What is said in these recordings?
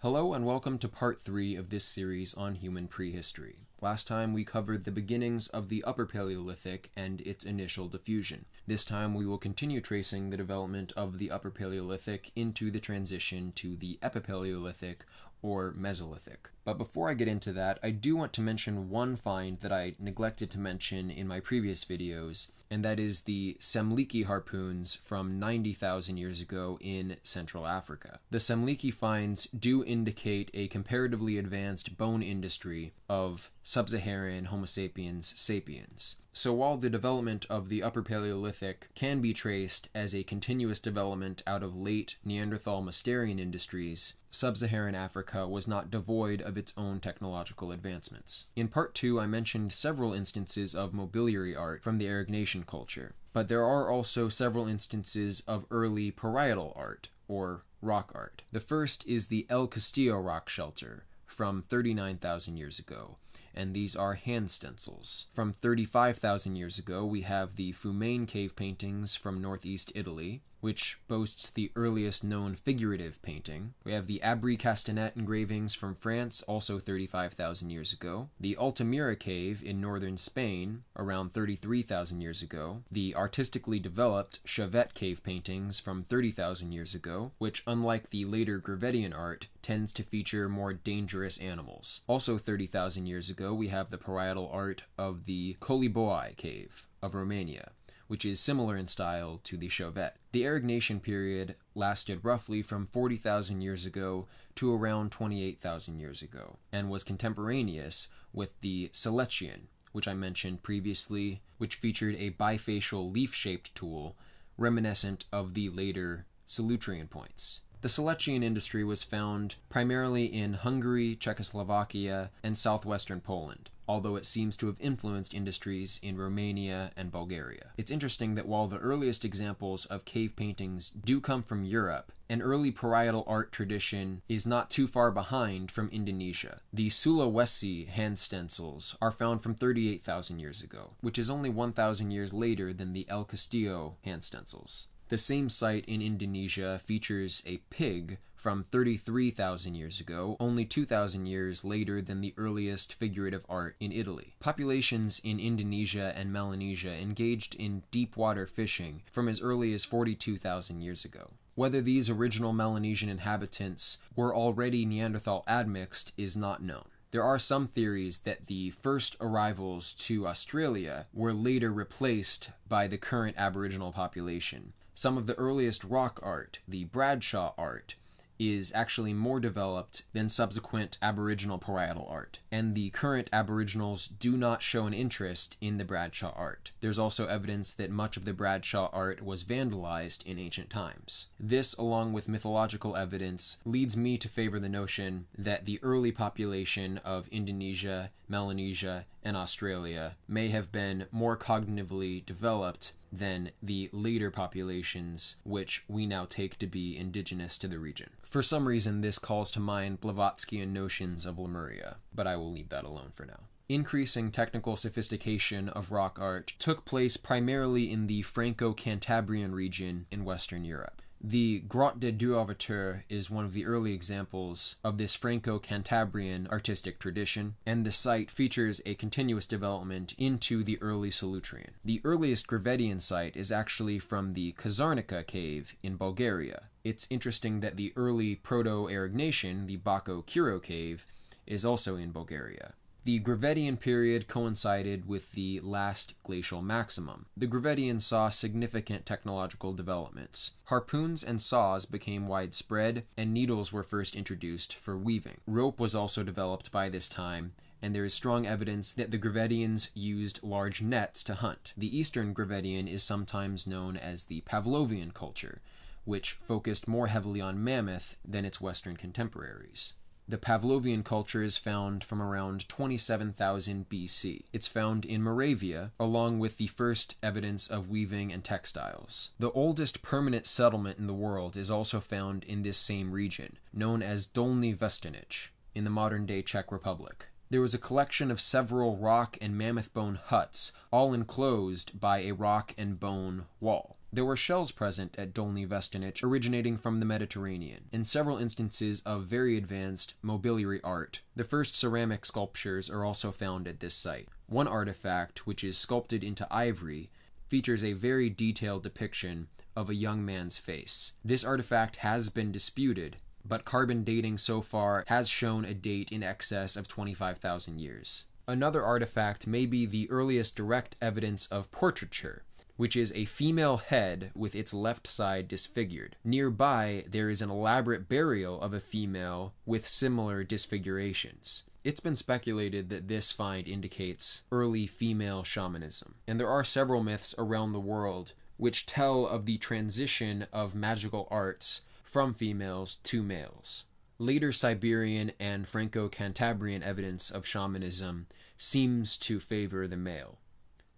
Hello and welcome to part 3 of this series on human prehistory. Last time we covered the beginnings of the Upper Paleolithic and its initial diffusion. This time we will continue tracing the development of the Upper Paleolithic into the transition to the Epipaleolithic or Mesolithic. But before I get into that, I do want to mention one find that I neglected to mention in my previous videos, and that is the Semliki harpoons from 90,000 years ago in Central Africa. The Semliki finds do indicate a comparatively advanced bone industry of sub-Saharan Homo sapiens sapiens. So while the development of the Upper Paleolithic can be traced as a continuous development out of late Neanderthal-Mousterian industries, sub-Saharan Africa was not devoid of its own technological advancements. In part 2, I mentioned several instances of mobiliary art from the Aurignacian culture, but there are also several instances of early parietal art, or rock art. The first is the El Castillo rock shelter from 39,000 years ago, and these are hand stencils. From 35,000 years ago, we have the Fumain cave paintings from northeast Italy, which boasts the earliest known figurative painting. We have the Abri Castanet engravings from France, also 35,000 years ago. The Altamira cave in northern Spain, around 33,000 years ago. The artistically developed Chauvet cave paintings from 30,000 years ago, which, unlike the later Gravedian art, tends to feature more dangerous animals. Also 30,000 years ago, we have the parietal art of the Kohli cave of Romania, which is similar in style to the Chauvet. The Aurignacian period lasted roughly from 40,000 years ago to around 28,000 years ago, and was contemporaneous with the Selutrian, which I mentioned previously, which featured a bifacial leaf-shaped tool reminiscent of the later Selutrian points. The Selutrian industry was found primarily in Hungary, Czechoslovakia, and southwestern Poland, although it seems to have influenced industries in Romania and Bulgaria. It's interesting that while the earliest examples of cave paintings do come from Europe, an early parietal art tradition is not too far behind from Indonesia. The Sulawesi hand stencils are found from 38,000 years ago, which is only 1,000 years later than the El Castillo hand stencils. The same site in Indonesia features a pig from 33,000 years ago, only 2,000 years later than the earliest figurative art in Italy. Populations in Indonesia and Melanesia engaged in deep water fishing from as early as 42,000 years ago. Whether these original Melanesian inhabitants were already Neanderthal admixed is not known. There are some theories that the first arrivals to Australia were later replaced by the current Aboriginal population. Some of the earliest rock art, the Bradshaw art, is actually more developed than subsequent Aboriginal parietal art, and the current Aboriginals do not show an interest in the Bradshaw art. There's also evidence that much of the Bradshaw art was vandalized in ancient times. This, along with mythological evidence, leads me to favor the notion that the early population of Indonesia, Melanesia, and Australia may have been more cognitively developed than the later populations, which we now take to be indigenous to the region. For some reason, this calls to mind Blavatskyan notions of Lemuria, but I will leave that alone for now. Increasing technical sophistication of rock art took place primarily in the Franco-Cantabrian region in Western Europe. The Grotte de Duauveteur is one of the early examples of this Franco-Cantabrian artistic tradition, and the site features a continuous development into the early Selutrian. The earliest Gravedian site is actually from the Cognac Cave in Bulgaria. It's interesting that the early Proto-Aurignacian, the Bako-Kiro Cave, is also in Bulgaria. The Gravedian period coincided with the last glacial maximum. The Gravedian saw significant technological developments. Harpoons and saws became widespread, and needles were first introduced for weaving. Rope was also developed by this time, and there is strong evidence that the Gravedians used large nets to hunt. The Eastern Gravedian is sometimes known as the Pavlovian culture, which focused more heavily on mammoth than its Western contemporaries. The Pavlovian culture is found from around 27,000 BC. It's found in Moravia, along with the first evidence of weaving and textiles. The oldest permanent settlement in the world is also found in this same region, known as Dolny Vestanich, in the modern-day Czech Republic. There was a collection of several rock and mammoth bone huts, all enclosed by a rock and bone wall. There were shells present at Dolny Vestanich originating from the Mediterranean, and several instances of very advanced mobiliary art. The first ceramic sculptures are also found at this site. One artifact, which is sculpted into ivory, features a very detailed depiction of a young man's face. This artifact has been disputed, but carbon dating so far has shown a date in excess of 25,000 years. Another artifact may be the earliest direct evidence of portraiture, which is a female head with its left side disfigured. Nearby, there is an elaborate burial of a female with similar disfigurations. It's been speculated that this find indicates early female shamanism, and there are several myths around the world which tell of the transition of magical arts from females to males. Later Siberian and Franco-Cantabrian evidence of shamanism seems to favor the male.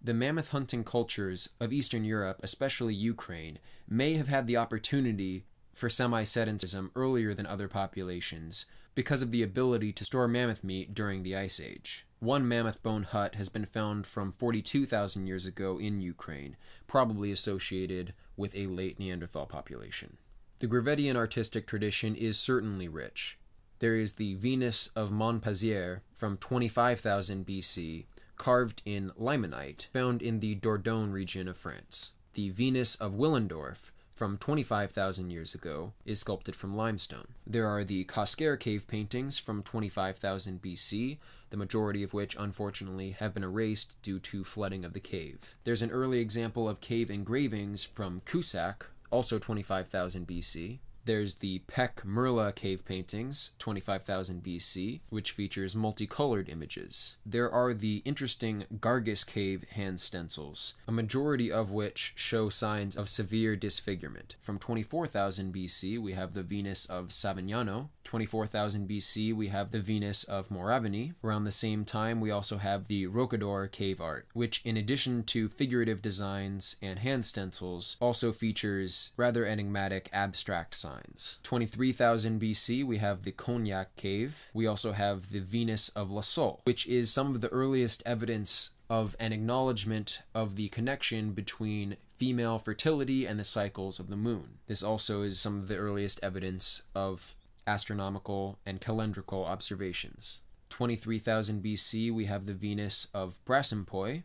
The mammoth hunting cultures of Eastern Europe, especially Ukraine, may have had the opportunity for semi-sedentism earlier than other populations because of the ability to store mammoth meat during the Ice Age. One mammoth bone hut has been found from 42,000 years ago in Ukraine, probably associated with a late Neanderthal population. The Gravedian artistic tradition is certainly rich. There is the Venus of Mon Pazier from 25,000 BC, carved in limonite, found in the Dordogne region of France. The Venus of Willendorf from 25,000 years ago is sculpted from limestone. There are the Cognac Cave paintings from 25,000 BC, the majority of which unfortunately have been erased due to flooding of the cave. There's an early example of cave engravings from Cusack, also 25,000 BC. There's the Pek Merla cave paintings, 25,000 BC, which features multicolored images. There are the interesting Gargis cave hand stencils, a majority of which show signs of severe disfigurement. From 24,000 BC, we have the Venus of Savignano. 24,000 BC, we have the Venus of Moravini. Around the same time, we also have the Rocador Cave Art, which, in addition to figurative designs and hand stencils, also features rather enigmatic abstract signs. 23,000 BC, we have the Cognac Cave. We also have the Venus of La Sole, which is some of the earliest evidence of an acknowledgement of the connection between female fertility and the cycles of the moon. This also is some of the earliest evidence of astronomical and calendrical observations. 23,000 BC, we have the Venus of Brassempouy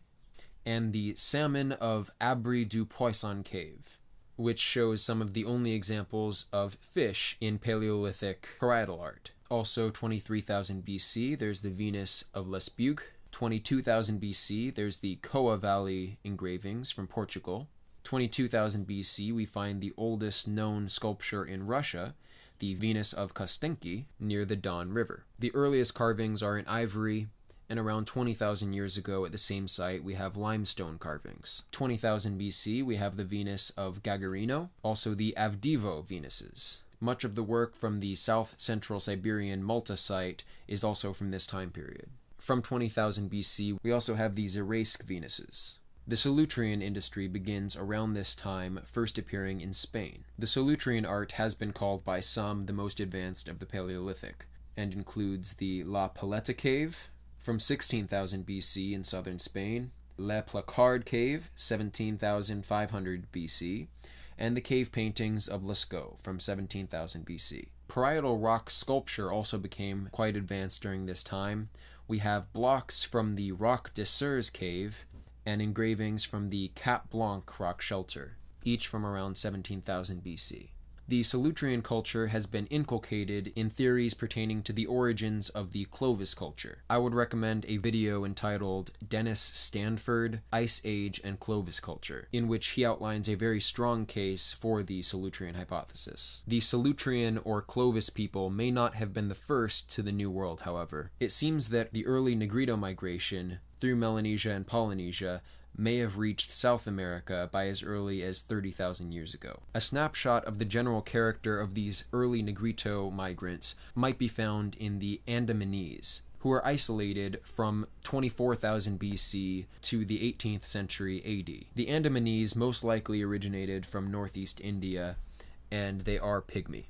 and the Salmon of Abri du Poisson Cave, which shows some of the only examples of fish in Paleolithic Parietal Art. Also 23,000 BC, there's the Venus of Lesbug. 22,000 BC, there's the Coa Valley engravings from Portugal. 22,000 BC, we find the oldest known sculpture in Russia, the Venus of Kostenki, near the Don River. The earliest carvings are in ivory, and around 20,000 years ago at the same site we have limestone carvings. 20,000 BC, we have the Venus of Gagarino, also the Avdivo Venuses. Much of the work from the south-central Siberian Malta site is also from this time period. From 20,000 BC, we also have the Zaraisk Venuses. The Selutrian industry begins around this time, first appearing in Spain. The Selutrian art has been called by some the most advanced of the Paleolithic, and includes the La Paleta Cave from 16,000 BC in southern Spain, La Placard Cave, 17,500 BC, and the cave paintings of Lascaux from 17,000 BC. Parietal rock sculpture also became quite advanced during this time. We have blocks from the Roc des Sers cave and engravings from the Cap Blanc rock shelter, each from around 17,000 BC. The Selutrian culture has been inculcated in theories pertaining to the origins of the Clovis culture. I would recommend a video entitled Dennis Stanford, Ice Age and Clovis Culture, in which he outlines a very strong case for the Selutrian hypothesis. The Selutrian or Clovis people may not have been the first to the New World, however. It seems that the early Negrito migration through Melanesia and Polynesia may have reached South America by as early as 30,000 years ago. A snapshot of the general character of these early Negrito migrants might be found in the Andamanese, who were isolated from 24,000 BC to the 18th century AD. The Andamanese most likely originated from northeast India, and they are pygmy.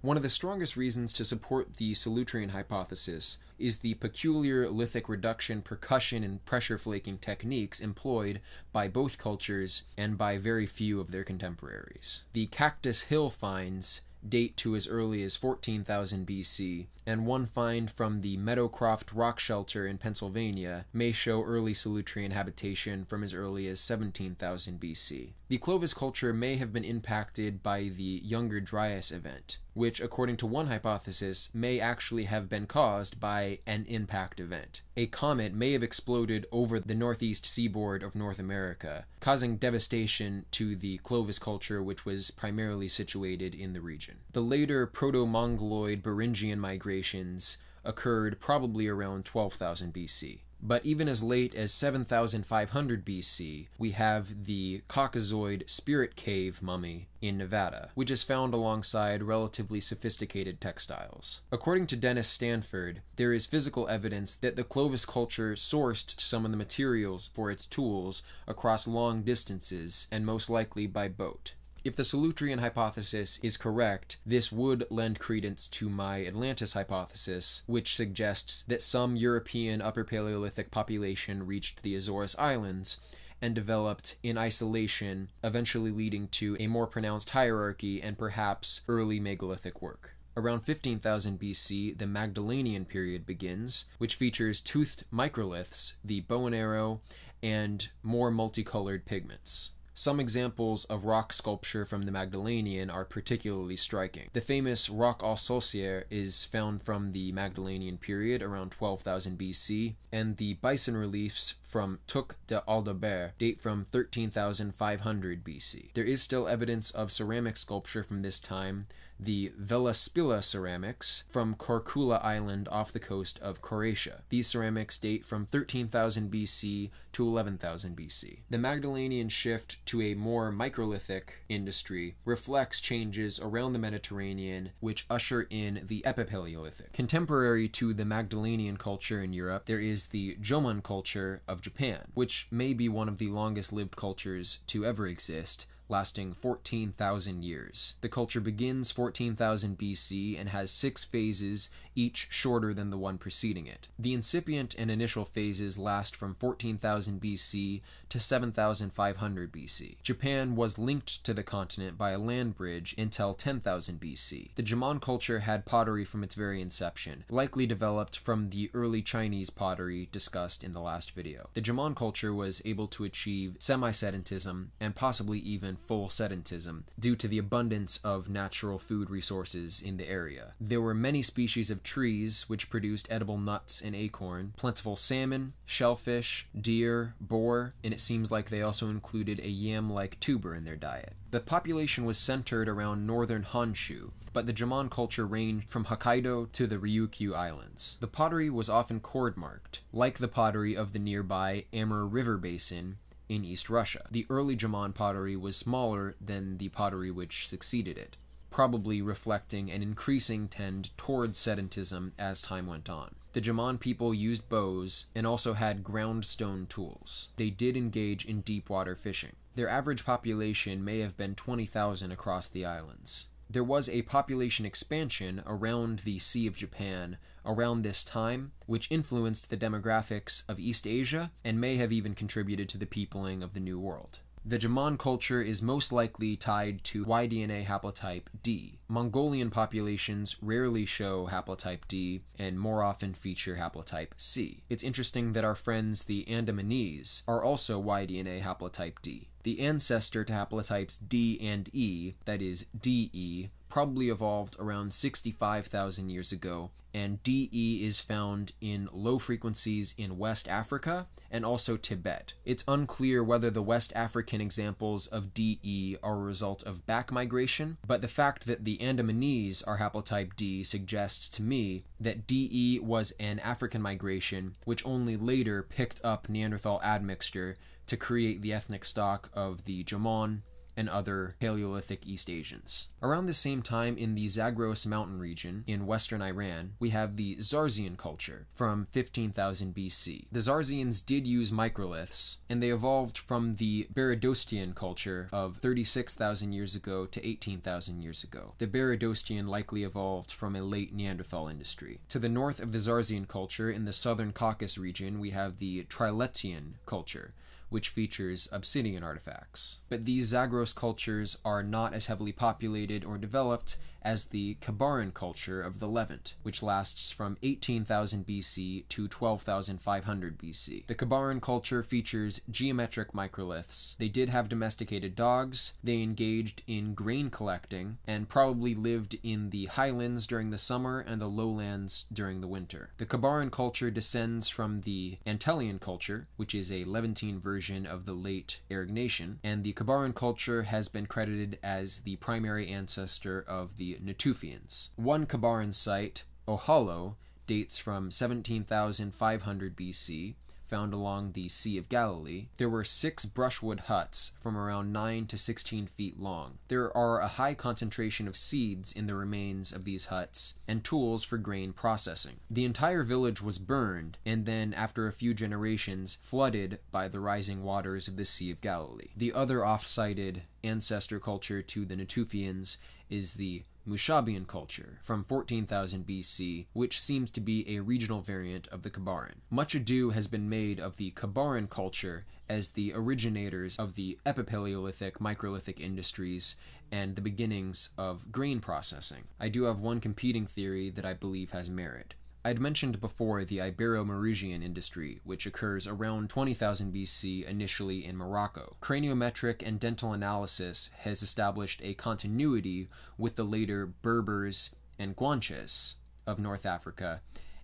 One of the strongest reasons to support the Selutrian hypothesis is the peculiar lithic reduction, percussion, and pressure flaking techniques employed by both cultures and by very few of their contemporaries. The Cactus Hill finds date to as early as 14,000 BC, and one find from the Meadowcroft rock shelter in Pennsylvania may show early Selutrian habitation from as early as 17,000 BC. The Clovis culture may have been impacted by the Younger Dryas event, which, according to one hypothesis, may actually have been caused by an impact event. A comet may have exploded over the northeast seaboard of North America, causing devastation to the Clovis culture, which was primarily situated in the region. The later Proto-Mongoloid Beringian migrations occurred probably around 12,000 BC. But even as late as 7,500 BC, we have the Cockazoid Spirit Cave mummy in Nevada, which is found alongside relatively sophisticated textiles. According to Dennis Stanford, there is physical evidence that the Clovis culture sourced some of the materials for its tools across long distances, and most likely by boat. If the Selutrian hypothesis is correct, this would lend credence to my Atlantis hypothesis, which suggests that some European Upper Paleolithic population reached the Azores Islands and developed in isolation, eventually leading to a more pronounced hierarchy and perhaps early megalithic work. Around 15,000 BC, the Magdalenian period begins, which features toothed microliths, the bow and arrow, and more multicolored pigments. Some examples of rock sculpture from the Magdalenian are particularly striking. The famous Roc aux Sorcières is found from the Magdalenian period around 12,000 BC, and the bison reliefs from Tuc de Aldebert date from 13,500 BC. There is still evidence of ceramic sculpture from this time, the Velaspila ceramics from Korčula Island off the coast of Croatia. These ceramics date from 13,000 BC to 11,000 BC. The Magdalenian shift to a more microlithic industry reflects changes around the Mediterranean which usher in the Epi Paleolithic. Contemporary to the Magdalenian culture in Europe, there is the Jumon Culture of Japan, which may be one of the longest-lived cultures to ever exist, lasting 14,000 years. The culture begins 14,000 BC and has 6 phases, each shorter than the one preceding it. The incipient and initial phases last from 14,000 BC to 7,500 BC. Japan was linked to the continent by a land bridge until 10,000 BC. The Jumon culture had pottery from its very inception, likely developed from the early Chinese pottery discussed in the last video. The Jumon culture was able to achieve semi-sedentism and possibly even full sedentism due to the abundance of natural food resources in the area. There were many species of trees which produced edible nuts and acorn, plentiful salmon, shellfish, deer, boar, and it seems like they also included a yam-like tuber in their diet. The population was centered around northern Honshu, but the Jumon culture ranged from Hokkaido to the Ryukyu Islands. The pottery was often cord-marked, like the pottery of the nearby Amur River Basin in East Russia. The early Jumon pottery was smaller than the pottery which succeeded it, probably reflecting an increasing tend towards sedentism as time went on. The Jumon people used bows and also had ground stone tools. They did engage in deep water fishing. Their average population may have been 20,000 across the islands. There was a population expansion around the Sea of Japan around this time, which influenced the demographics of East Asia and may have even contributed to the peopling of the New World. The Jumon culture is most likely tied to Y-DNA haplotype D. Mongolian populations rarely show haplotype D and more often feature haplotype C. It's interesting that our friends the Andamanese are also Y-DNA haplotype D. The ancestor to haplotypes D and E, that is DE, probably evolved around 65,000 years ago, and DE is found in low frequencies in West Africa and also Tibet. It's unclear whether the West African examples of DE are a result of back migration, but the fact that the Andamanese are haplotype D suggests to me that DE was an African migration which only later picked up Neanderthal admixture to create the ethnic stock of the Jumon and other Paleolithic East Asians. Around the same time in the Zagros mountain region in western Iran, we have the Zarzyan culture from 15,000 BC. The Zarzians did use microliths, and they evolved from the Baradostian culture of 36,000 years ago to 18,000 years ago. The Baradostian likely evolved from a late Neanderthal industry. To the north of the Zarzyan culture, in the southern Caucasus region, we have the Triletian culture, which features obsidian artifacts. But these Zagros cultures are not as heavily populated or developed as the Khabarin culture of the Levant, which lasts from 18,000 BC to 12,500 BC. The Khabarin culture features geometric microliths. They did have domesticated dogs, they engaged in grain collecting, and probably lived in the highlands during the summer and the lowlands during the winter. The Khabarin culture descends from the Antelian culture, which is a Levantine version of the late Aurignacian, and the Khabarin culture has been credited as the primary ancestor of the Natufians. One Khabarin site, Ohalo, dates from 17,500 BC, found along the Sea of Galilee. There were 6 brushwood huts from around 9 to 16 feet long. There are a high concentration of seeds in the remains of these huts and tools for grain processing. The entire village was burned and then, after a few generations, flooded by the rising waters of the Sea of Galilee. The other oft-cited ancestor culture to the Natufians is the Mushabian culture from 14,000 BC, which seems to be a regional variant of the Khabarin. Much ado has been made of the Khabarin culture as the originators of the Epi Paleolithic microlithic industries and the beginnings of grain processing. I do have one competing theory that I believe has merit. I'd mentioned before the Iberomerusian Industry, which occurs around 20,000 BC initially in Morocco. Craniometric and dental analysis has established a continuity with the later Berbers and Guanches of North Africa,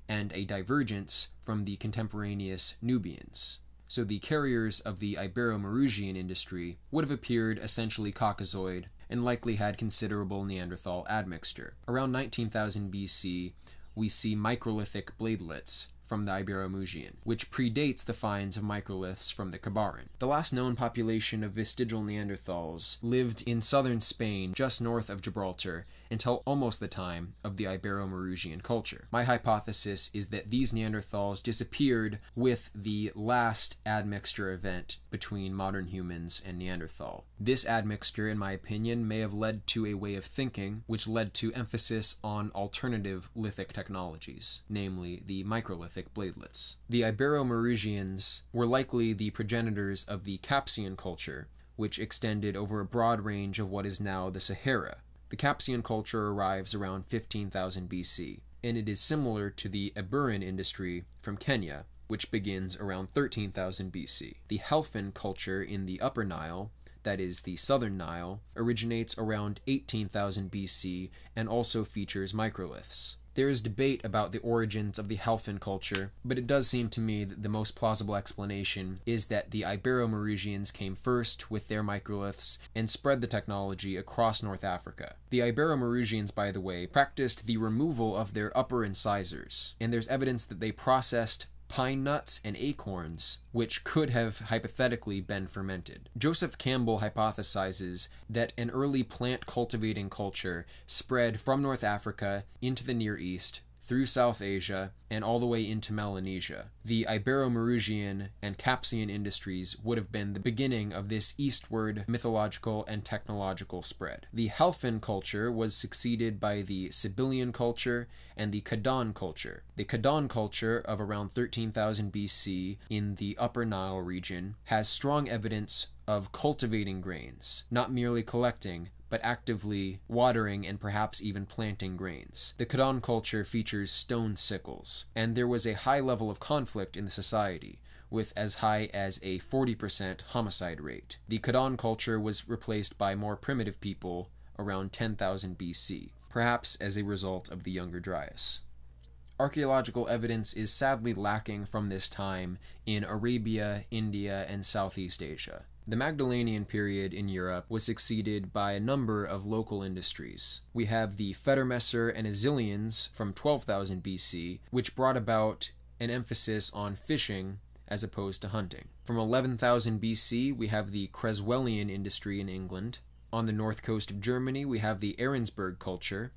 and a divergence from the contemporaneous Nubians. So the carriers of the Iberomerusian Industry would have appeared essentially Cockazoid and likely had considerable Neanderthal admixture. Around 19,000 BC, we see microlithic bladelets from the Iberomerusian, which predates the finds of microliths from the Khabarin. The last known population of vestigial Neanderthals lived in southern Spain, just north of Gibraltar, until almost the time of the Iberomerusian culture. My hypothesis is that these Neanderthals disappeared with the last admixture event between modern humans and Neanderthal. This admixture, in my opinion, may have led to a way of thinking which led to emphasis on alternative lithic technologies, namely the microlithic bladelets. The Iberomerusians were likely the progenitors of the Capsian culture, which extended over a broad range of what is now the Sahara. The Capsian culture arrives around 15,000 BC, and it is similar to the Eburan industry from Kenya, which begins around 13,000 BC. The Hellfin culture in the Upper Nile, that is the Southern Nile, originates around 18,000 BC and also features microliths. There is debate about the origins of the Hellfin culture, but it does seem to me that the most plausible explanation is that the Iberomerusians came first with their microliths and spread the technology across North Africa. The Iberomerusians, by the way, practiced the removal of their upper incisors, and there's evidence that they processed pine nuts and acorns, which could have hypothetically been fermented. Joseph Campbell hypothesizes that an early plant cultivating culture spread from North Africa into the Near East, through South Asia, and all the way into Melanesia. The Iberomerusian and Capsian industries would have been the beginning of this eastward mythological and technological spread. The Hellfin culture was succeeded by the Sibyllian culture and the Kidan culture. The Kidan culture of around 13,000 BC in the Upper Nile region has strong evidence of cultivating grains, not merely collecting, but actively watering and perhaps even planting grains. The Kidan culture features stone sickles, and there was a high level of conflict in the society, with as high as a 40% homicide rate. The Kidan culture was replaced by more primitive people around 10,000 BC, perhaps as a result of the Younger Dryas. Archaeological evidence is sadly lacking from this time in Arabia, India, and Southeast Asia. The Magdalenian period in Europe was succeeded by a number of local industries. We have the Federmesser and Azilians from 12,000 BC, which brought about an emphasis on fishing as opposed to hunting. From 11,000 BC, we have the Creswellian industry in England, On the north coast of Germany, we have the Ahrensburg culture,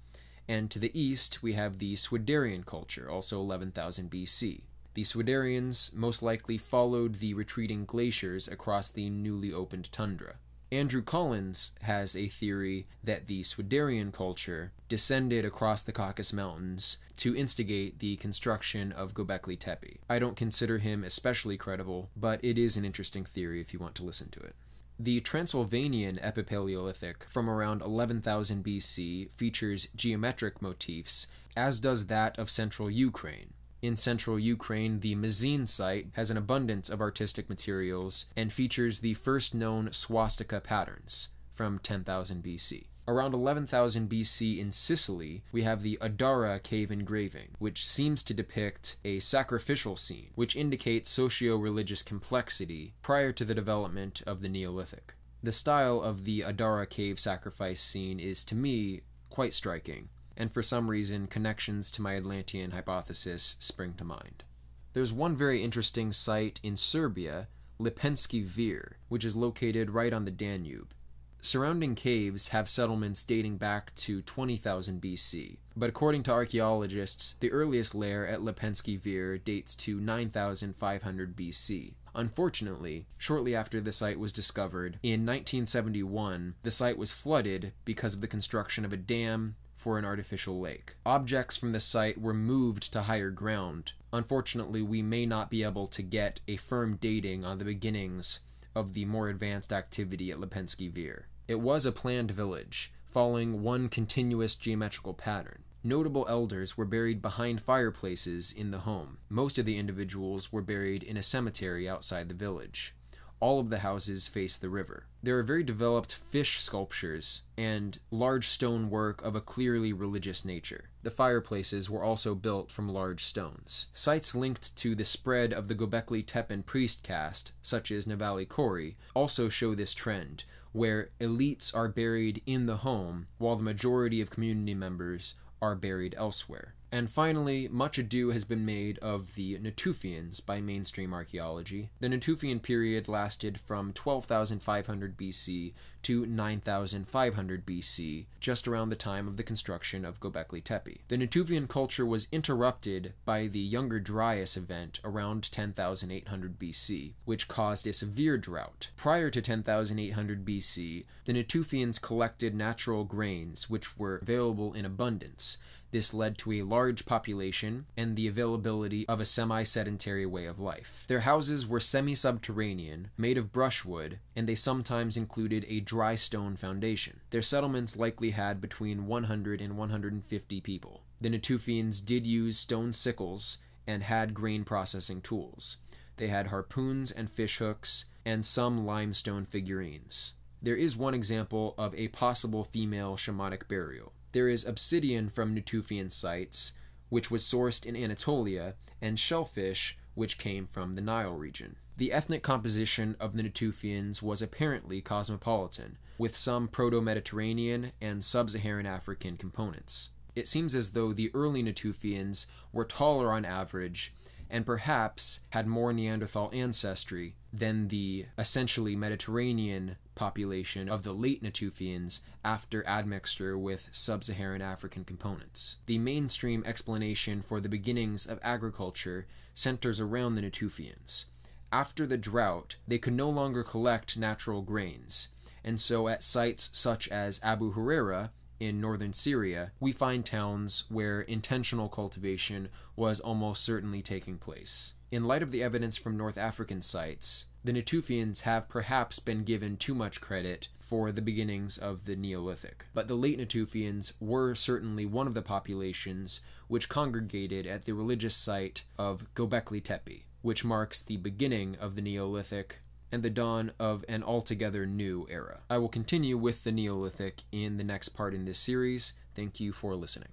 and to the east, we have the Swiderian culture, also 11,000 BC. The Swiderians most likely followed the retreating glaciers across the newly opened tundra. Andrew Collins has a theory that the Swiderian culture descended across the Caucasus Mountains to instigate the construction of Göbekli Tepe. I don't consider him especially credible, but it is an interesting theory if you want to listen to it. The Transylvanian Epi Paleolithic from around 11,000 BC features geometric motifs, as does that of central Ukraine. In central Ukraine, the Mazin site has an abundance of artistic materials and features the first known swastika patterns from 10,000 BC. Around 11,000 BC in Sicily, we have the Adara cave engraving, which seems to depict a sacrificial scene, which indicates socio-religious complexity prior to the development of the Neolithic. The style of the Adara cave sacrifice scene is, to me, quite striking, and for some reason, connections to my Atlantean hypothesis spring to mind. There's one very interesting site in Serbia, Lepenski Vir, which is located right on the Danube. Surrounding caves have settlements dating back to 20,000 BC, but according to archaeologists, the earliest lair at Lepenski Vir dates to 9,500 BC. Unfortunately, shortly after the site was discovered, in 1971, the site was flooded because of the construction of a dam for an artificial lake. Objects from the site were moved to higher ground. Unfortunately, we may not be able to get a firm dating on the beginnings of the more advanced activity at Lepenski Vir. It was a planned village, following one continuous geometrical pattern. Notable elders were buried behind fireplaces in the home. Most of the individuals were buried in a cemetery outside the village. All of the houses face the river. There are very developed fish sculptures and large stone work of a clearly religious nature. The fireplaces were also built from large stones. Sites linked to the spread of the Göbekli Tepe priest caste, such as Navali Kori, also show this trend, where elites are buried in the home, while the majority of community members are buried elsewhere. And finally, much ado has been made of the Natufians by mainstream archaeology. The Natufian period lasted from 12,500 BC to 9,500 BC, just around the time of the construction of Göbekli Tepe. The Natufian culture was interrupted by the Younger Dryas event around 10,800 BC, which caused a severe drought. Prior to 10,800 BC, the Natufians collected natural grains, which were available in abundance. This led to a large population and the availability of a semi-sedentary way of life. Their houses were semi-subterranean, made of brushwood, and they sometimes included a dry stone foundation. Their settlements likely had between 100 and 150 people. The Natufians did use stone sickles and had grain processing tools. They had harpoons and fishhooks and some limestone figurines. There is one example of a possible female shamanic burial. There is obsidian from Natufian sites, which was sourced in Anatolia, and shellfish, which came from the Nile region. The ethnic composition of the Natufians was apparently cosmopolitan, with some Proto-Mediterranean and Sub-Saharan African components. It seems as though the early Natufians were taller on average, and perhaps had more Neanderthal ancestry than the essentially Mediterranean population of the late Natufians after admixture with sub-Saharan African components. The mainstream explanation for the beginnings of agriculture centers around the Natufians. After the drought, they could no longer collect natural grains, and so at sites such as Abu Huraira in northern Syria, we find towns where intentional cultivation was almost certainly taking place. In light of the evidence from North African sites, the Natufians have perhaps been given too much credit for the beginnings of the Neolithic. But the late Natufians were certainly one of the populations which congregated at the religious site of Göbekli Tepe, which marks the beginning of the Neolithic and the dawn of an altogether new era. I will continue with the Neolithic in the next part in this series. Thank you for listening.